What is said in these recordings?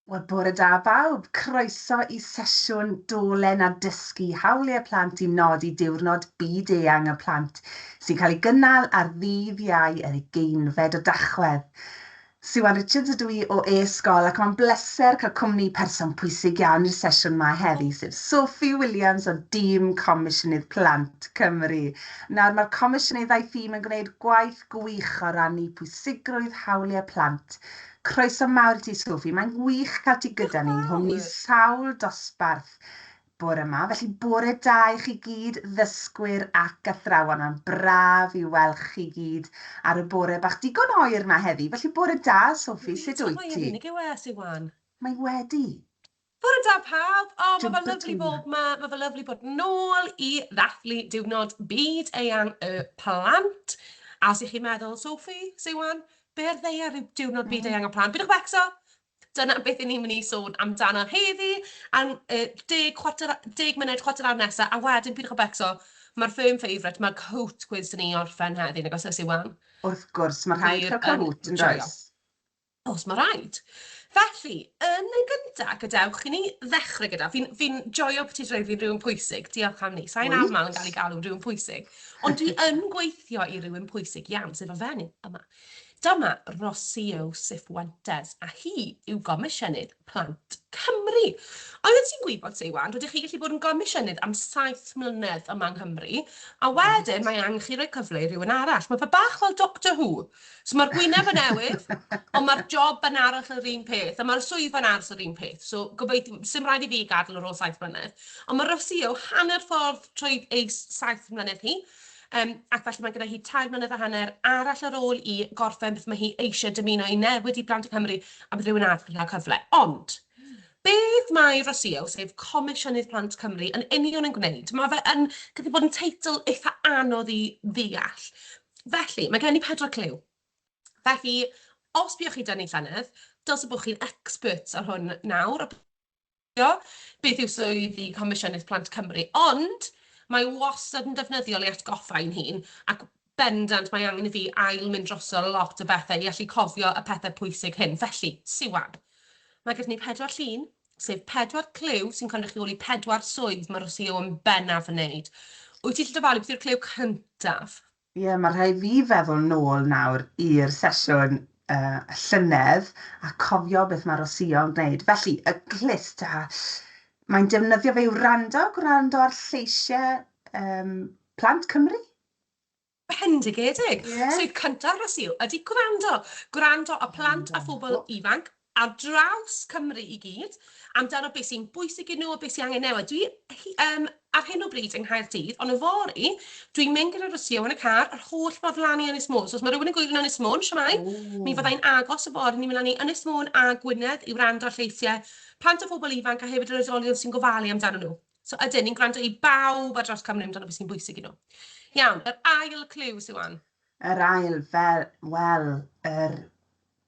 Wel, bore da bawb, croeso I sesiwn Dolen a Dysgu hawliau plant I nodi diwrnod byd-eang y plant sy'n cael ei gynnal ar ddydd Iau yr 20 o Dachwedd. Sesiwn Richards ydw I o e-sgol ac mae'n bleser cael cwmni person pwysig iawn i'r sesiwn yma heddi, sef Sophie Williams o dîm Comisiynydd Plant Cymru. Nawr, mae'r Comisiynydd a'i thîm yn gwneud gwaith gwych o rannu pwysigrwydd hawliau plant. Croeso mawr I ti, Sophie. Mae'n gwych cael ti gyda ni rhwng ni sawl dosbarth bore yma. Felly bore da I chi gyd, ddysgwyr ac athrawon. Mae'n braf I weld chi gyd ar y bore bach digon oer yma heddi. Felly bore da, Sophie, sut wyt ti? Mae'n unig yw Sesiwn. Mae wedi. Bore da pawb. Mae fe lyflu bod ma. Mae fe lyflu bod nôl I ddathlu diwrnod byd-eang y plant. A os ych chi'n meddwl, Sophie, Sesiwn, be ar ddeiar yw diwrnod byd-eang y plant? Bydwch becso? Dyna beth ni'n mynd I sôn amdano heddi, am 10 munud, chwarter awr nesaf, a wedyn bydwch becso, mae'r firm favourite, mae'r coat quiz dyn ni orffen heddi, nag os Sesiwn. Wrth gwrs, mae rhaid cael cahoot yn does. Os mae rhaid. Felly, yn y gyntaf, gadewch I ni ddechrau gyda. Fi'n joio bod ti'n rhaid fi'n rhywun pwysig, diolch am ni. Sa'n aml yn cael ei galw rhywun pwysig. Ond dwi yn gweithio I rhywun pwysig iawn, sef y fenyw yma. Dyma Rosio Siffwentes, a hi yw Comisiynydd Plant Cymru. Oedden ti'n gwybod, Sesiwn, rydych chi gallu bod yn Comisiynydd am 7 mlynedd yma yng Nghymru, a wedyn mae angen chi roi cyfle I rywun arall. Mae fe bach fel Doctor Who. So mae'r gwyneb yn newydd, ond mae'r job yn arall yr un peth, a mae'r swydd yn arall yr un peth. So gobeithio, sy'n rhaid I fi gadael ar ôl 7 mlynedd. Ond mae Rosio hanner ffordd trwy ei 7 mlynedd hi, ac felly mae gyda hi 3 mlynedd a hanner arall ar ôl I gorffen beth mae hi eisiau dymuno I newid I Blant y Cymru a bydd rhywun arall yn cael cyfle. Ond, beth mae Rosio, sef Comisiynydd Plant Cymru, yn union yn gwneud? Mae fe yn gallu bod yn teitl eitha anodd I ddeall. Felly, mae gen I 4 cliw. Felly, os buwch chi dynnu llynedd, dylse bod chi'n experts ar hwn nawr. Beth yw swydd I Comisiynydd Plant Cymru? Ond, mae wastad yn defnyddiol I atgoffa i'n hun, ac bendant mae angen I fi ail mynd droso lot o bethau I allu cofio y pethau pwysig hyn. Felly, Sesiwn, mae gyda ni 4 llun, sef 4 cliw sy'n cynrychioli 4 swydd mae Rosio yn bennaf yn wneud. Wyt ti'n dyfalu beth yw'r cliw cyntaf? Ie, mae rhaid fi feddwl nôl nawr i'r sesiwn llynedd a cofio beth mae Rosio yn gwneud. Felly, y glist mae'n defnyddio fe I gwrando ar lleisiau Plant Cymru? Bendigedig. Swydd cyntaf Rosio ydy gwrando. Gwrando a plant a phobl ifanc ar draws Cymru I gyd, amdano beth sy'n bwysig I nhw a beth sy'n angen newid. Dwi ar hyn o bryd yng Nghaerdydd, ond y fori, dwi'n mynd gyda Rosio yn y car yr holl ffordd lan I Ynys Môn. So os mae rhywun yn gwylio yn Ynys Môn, siamai, mi fyddai'n agos y fori, ni'n mynd lan I Ynys Môn a Gwynedd I wrando ar lleisiau plant a phobl ifanc a hefyd yr oedolion sy'n gofalu amdano nhw. So ydyn, ni'n gwrando I bawb ar draws Cymru amdano beth sy'n bwysig I nhw. Iawn, yr ail cliw, Sesiwn. Yr ail,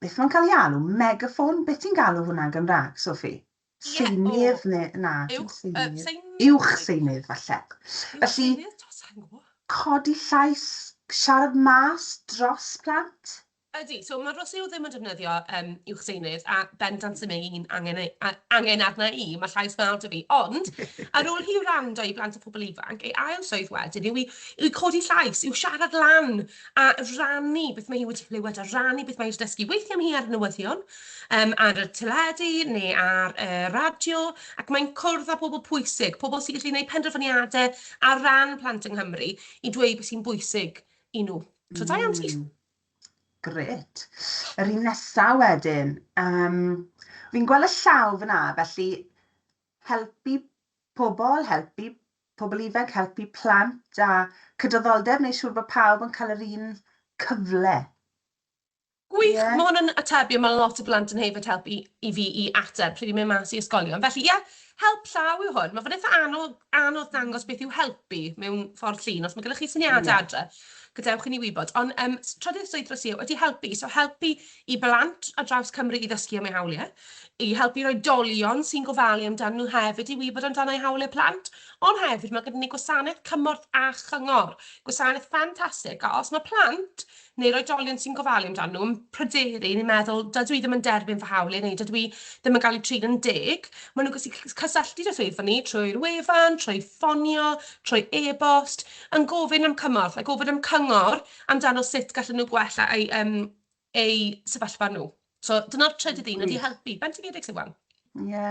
beth mae'n cael ei alw? Megaffon? Beth ti'n galw hwnna yn Gymraeg, Sophie? Seinydd neu na? Uwch seinydd, falle. Felly, codi llais, siarad mas dros plant? Ydy, so mae Rosio ddim yn defnyddio uwch seinydd a bendant sy'n ein angen arna I, mae llais mawr dy fi. Ond, ar ôl hi wrando I blant a phobl ifanc, ei ail swydd wedyn yw codi llais, yw siarad lan a rannu beth mae hi wedi clywed, a rannu beth mae hi'n dysgu. Weithiau mae hi ar y newyddion, ar y teledu neu ar radio, ac mae'n cwrdd â pobl pwysig, pobl sy'n gallu gwneud penderfyniadau ar ran plant yng Nghymru I dweud beth sy'n bwysig I nhw. So, da iawn ti. Gret. Yr un nesaf wedyn, fi'n gweld y llaw fyna, felly helpu pobl ifanc, helpu plant a cydraddoldeb neu siŵr bod pawb yn cael yr un cyfle. Gwych, mae hwn yn atebio, mae lot o blant yn hefyd helpu I fi I ateb pryd i'n mynd mas I ysgolion. Felly, help llaw yw hwn. Mae fe'n eitha anodd dangos beth yw helpu mewn ffordd llun, os mae gyda chi syniadau adre. Gadewch I ni wybod, ond trydydd swydd Rosio ydy helpu, so helpu I blant ar draws Cymru I ddysgu am eu hawliau, i helpu roi dolion sy'n gofalu amdano nhw hefyd i wybod amdano eu hawliau plant. Ond hefyd mae gyda ni gwasanaeth cymorth a chyngor. Gwasanaeth ffantastig. A os mae plant neu roi dolion sy'n gofalu amdano nhw yn pryderu ni'n meddwl dydw i ddim yn derbyn fy hawliau neu dydw i ddim yn cael eu trin yn deg, maen nhw'n gallu cysylltu dros wefan ni trwy'r wefan, trwy ffonio, trwy e-bost, yn gofyn am cymorth, a gofyn am cyngor amdano sut gallen nhw gwella eu sefyllfa nhw. So, dyna'r trydydd un ydi helpu. Bendigedig Sesiwn. Ie.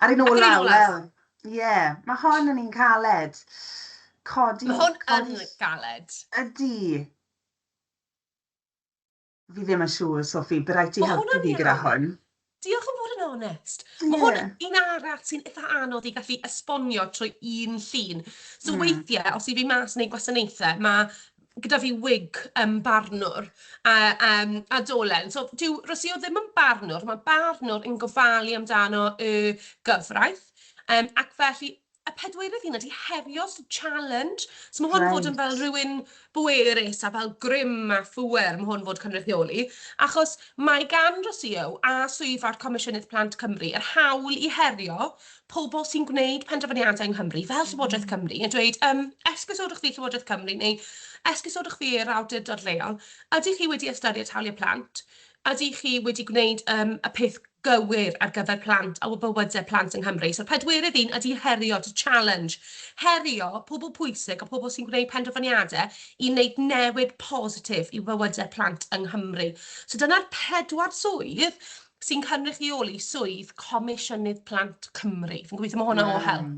Ar un olaf, wel. Ie, mae hon yn un caled. Mae hwn yn galed. Ydy. Fi ddim yn siŵr, Sophie, bydd rhaid ti helpu fi gyda hwn. Diolch yn fod yn onest. Mae hwn un arall sy'n eitha anodd i gallu esbonio trwy un llun. So weithiau, os i fi mas neu gwasanaethau, mae gyda fi wig barnwr a Dolen. So, Rosio ddim yn barnwr, mae barnwr yn gofalu amdano y gyfraith. Ac felly, y pedwerydd un ydi herios challenge. So mae hwn fod yn fel rhywun bwerus a fel grym a phwer, mae hwn fod cynrychioli. Achos mae gan Rosio a swyddfa'r Comisiynydd Plant Cymru yr hawl i herio pobl sy'n gwneud penderfyniadau yng Nghymru, fel Llywodraeth Cymru, yn dweud, esgusodwch fi Llywodraeth Cymru, neu esgusodwch fi i'r awdurdod leol, ydych chi wedi ystyried hawliau plant? Ydych chi wedi gwneud y peth gywir ar gyfer plant a bywydau plant yng Nghymru? So pedwerydd un ydy herio, to challenge. Herio pobl pwysig a pobl sy'n gwneud penderfyniadau i wneud newid positif i bywydau plant yng Nghymru. So dyna'r 4 swydd sy'n cynrychioli swydd Comisiynydd Plant Cymru. Fi'n gobeithio mae hwnna o help.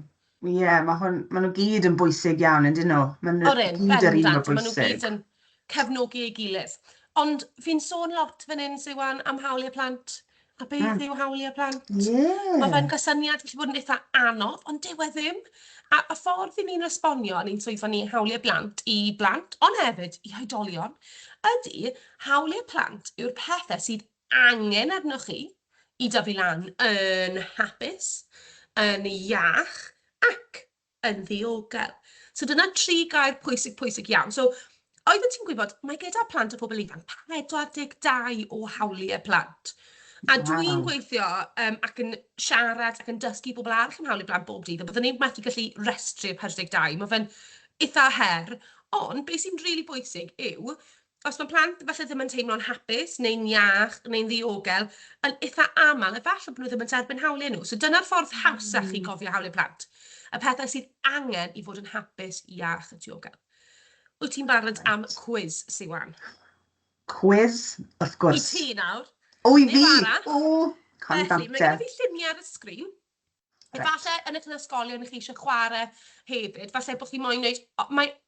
Ie, mae nhw gyd yn bwysig iawn, ydyn nhw? Maen nhw gyd yr un o bwysig. Maen nhw gyd yn cefnogi ei gilydd. Ond fi'n sôn lot fan hyn, Sesiwn, am hawliau plant. A beth yw hawliau plant? Mae fe'n gysyniad gallu bod yn eitha anodd, ond dyw e ddim. A y ffordd i ni'n esbonio, ni'n swyddfa ni hawliau plant i blant, ond hefyd i oedolion, ydy hawliau plant yw'r pethau sydd angen arnoch chi i dyfu lan yn hapus, yn iach ac yn ddiogel. So dyna 3 gair pwysig iawn. So oedden ti'n gwybod, mae gyda plant a pobl ifanc 42 o hawliau plant. A dwi'n gweithio ac yn siarad ac yn dysgu bobl arall am hawliau plant bob dydd, a byddwn ni'n methu gallu restru'r 42. Mae fe'n eitha her, ond beth sy'n rili bwysig yw, os mae plant falle ddim yn teimlo'n hapus, neu'n iach, neu'n ddiogel, yn eitha aml, efallai bod nhw ddim yn derbyn hawliau nhw. So dyna'r ffordd hawsach i gofio hawliau plant. Y pethau sydd angen i fod yn hapus, iach a diogel. Wyt ti'n barod am quiz, Sesiwn? Quiz, wrth gwrs. I ti nawr. O, i fi! O, felly, mae gyda fi lluniau ar y sgrin. Falle yn eich ysgolion chi eisiau chwarae hefyd, falle bod chi moyn wneud,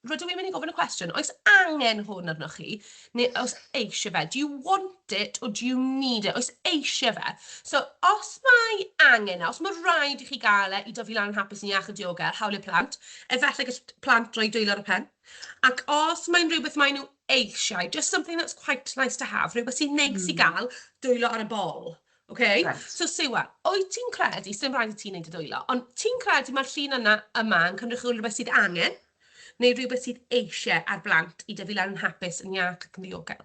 rydw i'n mynd i gofyn y cwestiwn, oes angen hwn arnoch chi, neu oes eisiau fe? Do you want it or do you need it? Oes eisiau fe? So, os mae angen, os mae rhaid i chi gael i dyfu lan yn hapus yn iach a diogel, hawliau plant, efallai gall plant droi dwylo ar y pen. Ac os mae'n rhywbeth mae nhw eisiau, just something that's quite nice to have, rhywbeth sy'n neis i gael, dwylo ar y bol. Okay? Right. So Sesiwn, wyt ti'n credu, sy'n rhaid i ti'n neud y dwylo, ond ti'n credu mae'r llun yma yn cynrychioli rhywbeth sydd angen, neu rhywbeth sydd eisiau ar blant i dyfu lan yn hapus yn iach ac yn ddiogel?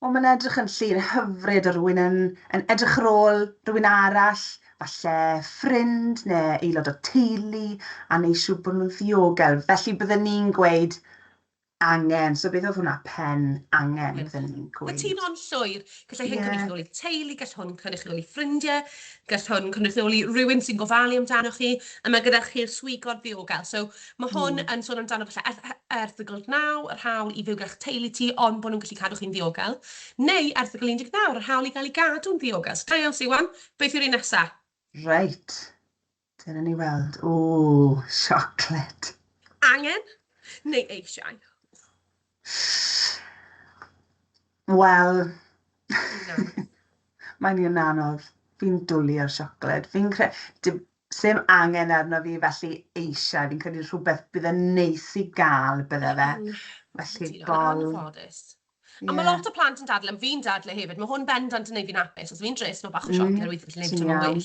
O, mae'n edrych yn llun hyfryd o rhywun yn edrych ar ôl rhywun arall, falle ffrind neu aelod o teulu, a neu siŵr bod nhw'n ddiogel. Felly byddwn ni'n gweud angen. So beth oedd hwnna? Pen angen, byddwn ni'n gweud. Cytuno'n llwyr. Gallai hyn cynrychioli teulu, gall hwn cynrychioli ffrindiau, gall hwn cynrychioli rhywun sy'n gofalu amdano chi, a mae gyda chi'r swigod ddiogel. So mae hwn yn sôn amdano falle erthygl 9, yr hawl i fyw ga'ch teulu ti, ond bod nhw'n gallu cadw chi'n ddiogel. Neu erthygl 19, yr hawl i gael ei gadw'n ddiogel. So da iawn, Sesiwn, beth yw'r un nesaf? Reit. Dyna ni weld. O, siocled. Angen neu eisiau? Wel, mae'n un anodd. Fi'n dwlu ar siocled. Fi'n credu, sim angen arno fi, felly eisiau. Fi'n credu rhywbeth bydd yn neis i gael bydde fe. Felly bol. A mae lot o plant yn dadlau, fi'n dadlau hefyd, mae hwn bendant yn neud fi'n hapus, os fi'n dres nhw bach o siocled, weithio gallu neud nhw'n well.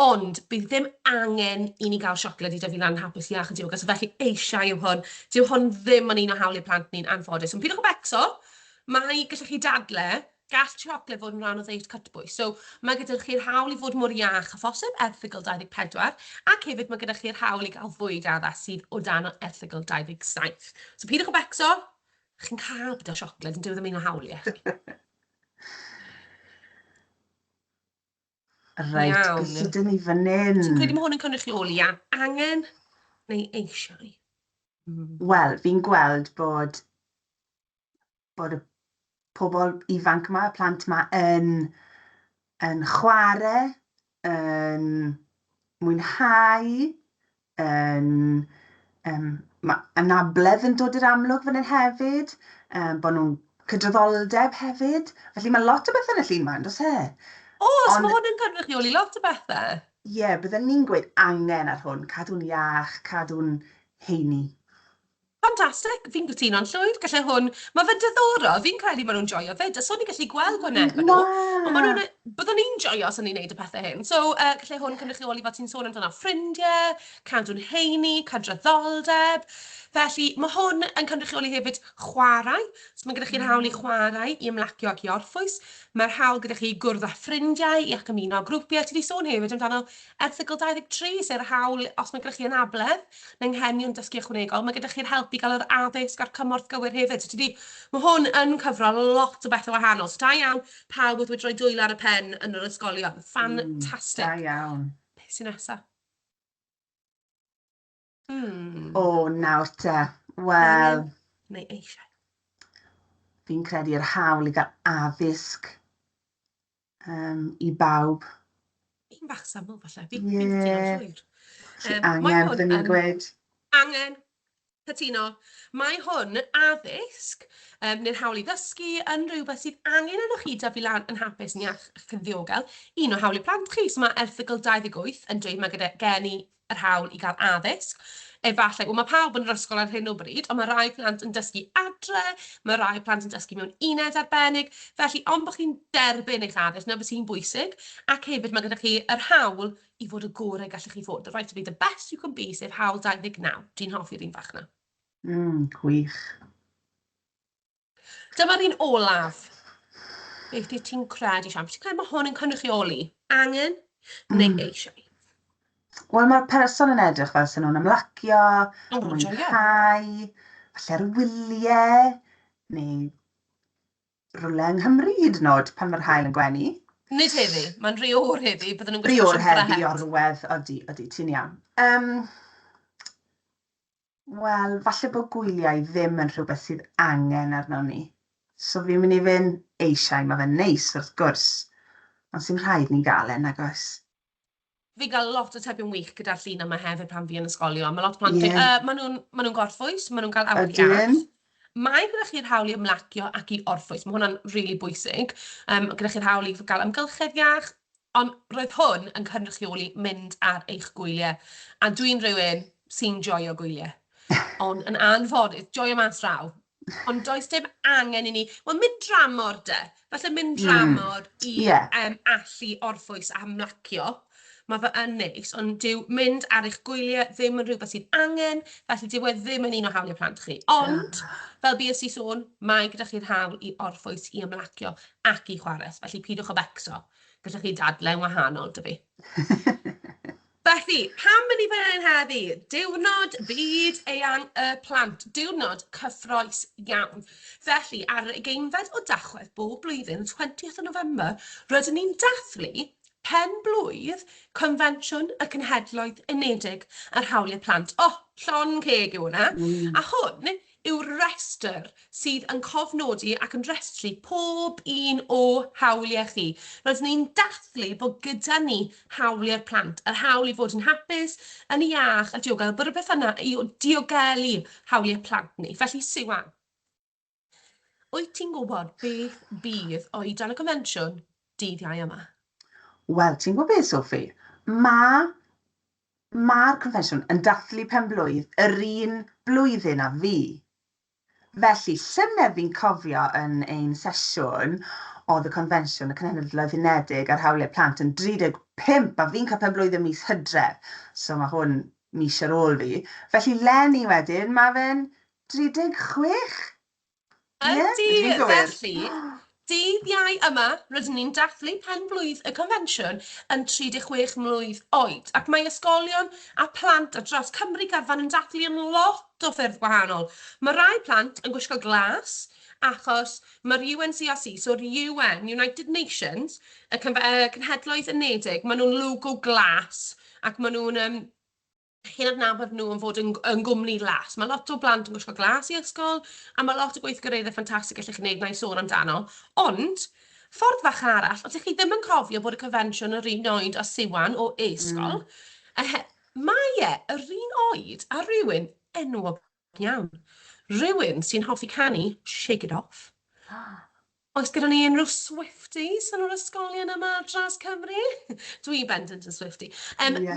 Ond bydd ddim angen i ni gael siocled i dyfu lan hapus iach a diogel, so felly eisiau yw hwn. Dyw hwn ddim yn un o hawliau plant ni'n anffodus. Ond pidwch o becso, mae gallwch chi dadlau gall siocled fod yn rhan o ddeud cytbwys. So mae gyda chi'r hawl i fod mor iach a phosib, erthygl 24, ac hefyd mae gyda chi'r hawl i gael fwyd addas sydd o dan o erthygl 27. So pidwch o becso, chi'n cael byd o siocled yn dyw ddim un o hawliau chi. Reit, beth ydyn ni fan hyn? Ti'n credu mae hwn yn cynrychioli angen neu eisiau? Wel, fi'n gweld bod y pobl ifanc yma, y plant yma, yn chwarae, yn mwynhau, mae anabledd yn dod i'r amlwg fan hyn hefyd, bod nhw'n cydraddoldeb hefyd. Felly mae lot o bethau yn y llun yma, yn does e? So mae hwn yn cynrychioli lot o bethau? Ie, byddwn ni'n gweud angen ar hwn, cadw'n iach, cadw'n heini. Fantastic, fi'n gytuno'n llwyr, gallai hwn, mae fe'n diddorol, fi'n credu maen nhw'n joio fyd, a so ni'n gallu gweld gwyneb nhw, ond byddwn ni'n joio os o'n ni'n neud y pethau hyn. So, gallai hwn cynrychioli fel ti'n sôn amdano ffrindiau, cadw'n heini, cydraddoldeb, felly mae hwn yn cynrychioli hefyd chwarae, so mae gyda chi'r hawl i chwarae, i ymlacio ac i orffwys, mae'r hawl gyda chi gwrdd â ffrindiau, i ac ymuno grwpiau, ti wedi sôn hefyd amdano erthygl 23, sef yr hawl, os mae gyda chi anabledd, neu nghenion dysgu ychwanegol, mae gyda chi'r help i gael yr addysg a'r cymorth gywir hefyd. Mae hwn yn cyfro lot o bethau wahanol. So da iawn, pawb wedi rhoi dwylo ar y pen yn yr ysgolion. Ffantastig. Da iawn. Beth sy'n nesaf? Nawr te. Wel, neu eisiau. Fi'n credu yr hawl i gael addysg i bawb. Un bach syml falle. Fi'n cytuno'n llwyr. Angen, byddwn ni'n gweud. Angen. Cytuno. Mae hwn addysg neu'r hawl i ddysgu yn rhywbeth sydd angen arnoch chi dyfu lan yn hapus yn iach ac yn ddiogel. Un o hawl i plant chi, so mae erthygl 28 yn dweud mae gyda gen i yr hawl i gael addysg. Efallai, mae pawb yn yr ysgol ar hyn o bryd, ond mae rai plant yn dysgu adre, mae rai plant yn dysgu mewn uned arbennig, felly ond bod chi'n derbyn eich addysg, na beth sy'n bwysig, ac hefyd mae gyda chi yr hawl i fod y gorau gallech chi fod. The right to be the best you can be, sef hawl 29. Dwi'n hoffi'r un fach na. Gwych. Dyma'r un olaf. Beth ti'n credu, Sian? Ti'n credu mae hwn yn cynrychioli angen neu eisiau? Wel, mae'r person yn edrych fel sy'n nhw'n ymlacio, mwynhau, falle'r wyliau, neu rhywle yng Nghymru hyd yn oed pan mae'r haul yn gwenu. Nid heddi, mae'n rhy o'r heddi, bydden nhw'n gwisgo siwmper heddi, orwedd, odi, ti'n iawn. Wel, falle bod gwyliau ddim yn rhywbeth sydd angen arno ni. So fi'n mynd i fynd eisiau, mae fe'n neis wrth gwrs. Ond sy'n rhaid ni gael nag oes. Fi gael lot o tebion wych gyda'r llun yma hefyd pan fi yn ysgolion. Mae lot o plant, maen nhw'n gorffwys, maen nhw'n cael awyr iach. Mae gyda chi'r hawl i ymlacio ac i orffwys. Mae hwnna'n rili bwysig. Gyda chi'r hawl i gael amgylchedd iach, ond roedd hwn yn cynrychioli mynd ar eich gwyliau. A dwi'n rhywun sy'n joio gwyliau. Ond yn anffodus, joio mas raw. Ond does dim angen i ni, wel, mynd dramor de. Falle mynd dramor i allu orffwys a ymlacio. Mae fe yn neis, ond dyw mynd ar eich gwyliau ddim yn rhywbeth sydd angen, felly dyw e ddim yn un o hawliau plant chi. Ond, fel bues i sôn, mae gyda chi'r hawl i orffwys, i ymlacio ac i chwarae. Felly pidwch o becso. Gyda chi dadlau wahanol, dy fi. Felly, pam mynd i fan heddi? Diwrnod byd eang y plant. Diwrnod cyffroes iawn. Felly, ar y geunfed o Dachwedd bob blwyddyn, 20th o November, rydyn ni'n dathlu pen blwydd Confensiwn y Cenhedloedd Unedig ar hawliau plant. Llon ceg yw hwnna. A hwn yw'r restr sydd yn cofnodi ac yn restru pob un o hawliau chi. Rydyn ni'n dathlu bod gyda ni hawliau'r plant, yr hawl i fod yn hapus, yn iach, a diogel, bod y beth yna i diogelu hawliau plant ni. Felly, Siwan, wyt ti'n gwybod beth bydd oedran y confensiwn dydd Iau yma? Wel, ti'n gwybod beth, Sophie? Mae'r confensiwn yn dathlu pen blwydd yr un blwyddyn a fi. Felly, llynedd fi'n cofio yn ein sesiwn oedd y confensiwn, y Cenhedloedd Unedig ar hawliau plant yn 35, a fi'n cael pen blwyddyn mis Hydref. So mae hwn mis ar ôl fi. Felly, Lenny wedyn, mae fe'n 36. Ydy, felly, Dydd Iau yma, rydyn ni'n dathlu pen-blwydd y confensiwn yn 36 mlwydd oed, ac mae ysgolion a plant ar draws Cymru gyfan yn dathlu yn lot o ffyrdd gwahanol. Mae rai plant yn gwisgo glas, achos mae'r UNCRC, so'r UN, United Nations, y Cenhedloedd Unedig, maen nhw'n logo glas, ac maen nhw'n chi'n adnabod nhw yn fod yn gwmni las. Mae lot o blant yn gwisgo glas i ysgol, a mae lot o gweithgareddau ffantastig gallech chi wneud na i sôn amdano. Ond, ffordd fach arall, os ych chi ddim yn cofio bod y confensiwn yr un oed â Sesiwn o e-sgol, mae yr un oed a rhywun enwog iawn. Rhywun sy'n hoffi canu Shake It Off. Oes gyda ni unrhyw Swifties yn yr ysgolion yma dros Cymru? Dwi bendant yn Swiftie.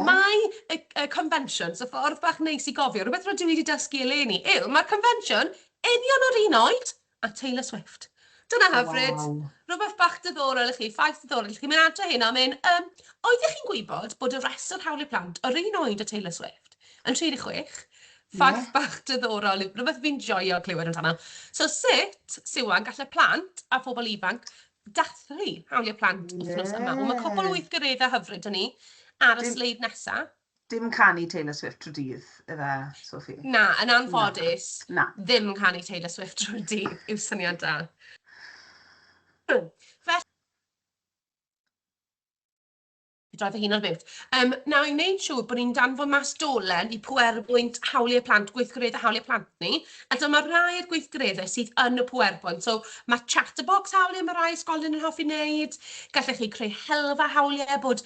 Mae y confensiwn, so ffordd bach neis i gofio, rhywbeth rydw i wedi dysgu eleni, mae'r confensiwn union yr un oed a Taylor Swift. Dyna hyfryd. Rhywbeth bach diddorol i chi, ffaith diddorol i chi. Mae'n adre hynna, oeddech chi'n gwybod bod y restr hawliau plant yr un oed a Taylor Swift yn 36? Ffaith bach diddorol, rhywbeth fi'n joio clywed amdano. So sut, Siwan, gallai plant a phobl ifanc dathlu hawliau plant wythnos yma? Wel, mae cwbl o weithgareddau hyfryd yn ni ar y sleid nesaf. Dim canu Taylor Swift trwy dydd, yfe, Sophie? Na, yn anffodus, ddim canu Taylor Swift trwy dydd yw syniad da. Roedd fy hun ar fyw. Nawr, i wneud siŵr bod ni'n danfon mas Dolen i pwerbwynt hawliau plant, gweithgareddau hawliau plant ni, a dyma rhai'r gweithgareddau sydd yn y pwerbwynt. So, mae chatterbox hawliau mae rai ysgolion yn hoffi wneud, gallech chi creu helfa hawliau, bod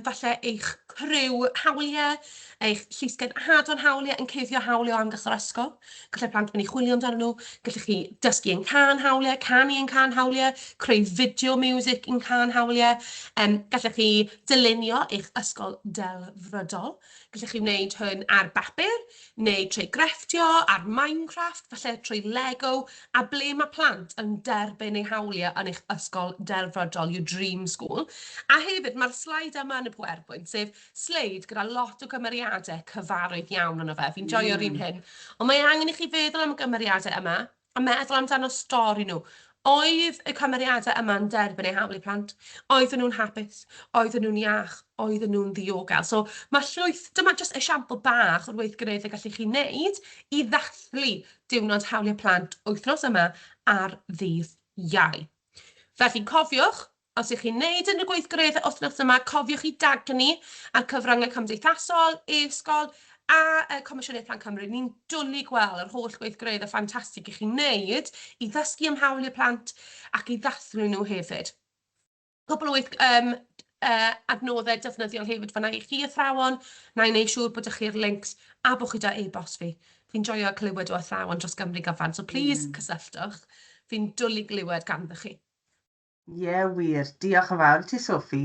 falle eich criw hawliau, eich llusgen hadon hawliau yn cuddio hawliau o amgylch yr ysgol. Gallai plant mynd i chwilio amdano nhw, gallech chi dysgu yn can hawliau, canu yn can hawliau, creu fideo music yn can hawliau, gallech chi dylunio eich ysgol delfrydol. Gallech chi wneud hwn ar bapur, neu trwy grefftio, ar Minecraft, falle trwy Lego, a ble mae plant yn derbyn eu hawliau yn eich ysgol delfrydol, your dream school. A hefyd, mae'r sleid yma yn y pwerbwynt, sef sleid gyda lot o gymeriadau cyfarwydd iawn yno fe. Fi'n joio'r un hyn. Ond mae angen i chi feddwl am y gymeriadau yma, a meddwl amdano stori nhw. Oedd y cymeriadau yma'n derbyn eu hawliau plant? Oedden nhw'n hapus? Oedden nhw'n iach? Oedden nhw'n ddiogel? So mae llwyth, dyma jyst esiampl bach o'r weithgareddau gallech chi wneud i ddathlu diwrnod hawliau plant wythnos yma ar ddydd Iau. Felly cofiwch, os ych chi'n wneud yn y gweithgareddau wythnos yma, cofiwch i dagnu ar cyfryngau cymdeithasol, e-sgol, a Comisiynydd Plant Cymru. Ni'n dwlu gweld yr holl gweithgareddau ffantastig i chi'n wneud i ddysgu am hawliau plant ac i ddathlu nhw hefyd. Cwbl o adnoddau defnyddiol hefyd fanna i chi athrawon, na i wneud siŵr bod ych chi'r links a bod chi da e-bost fi. Fi'n joio clywed o athrawon dros Gymru gyfan, so please cysylltwch. Fi'n dwlu glywed ganddo chi. Ie, wir. Diolch yn fawr ti, Sophie.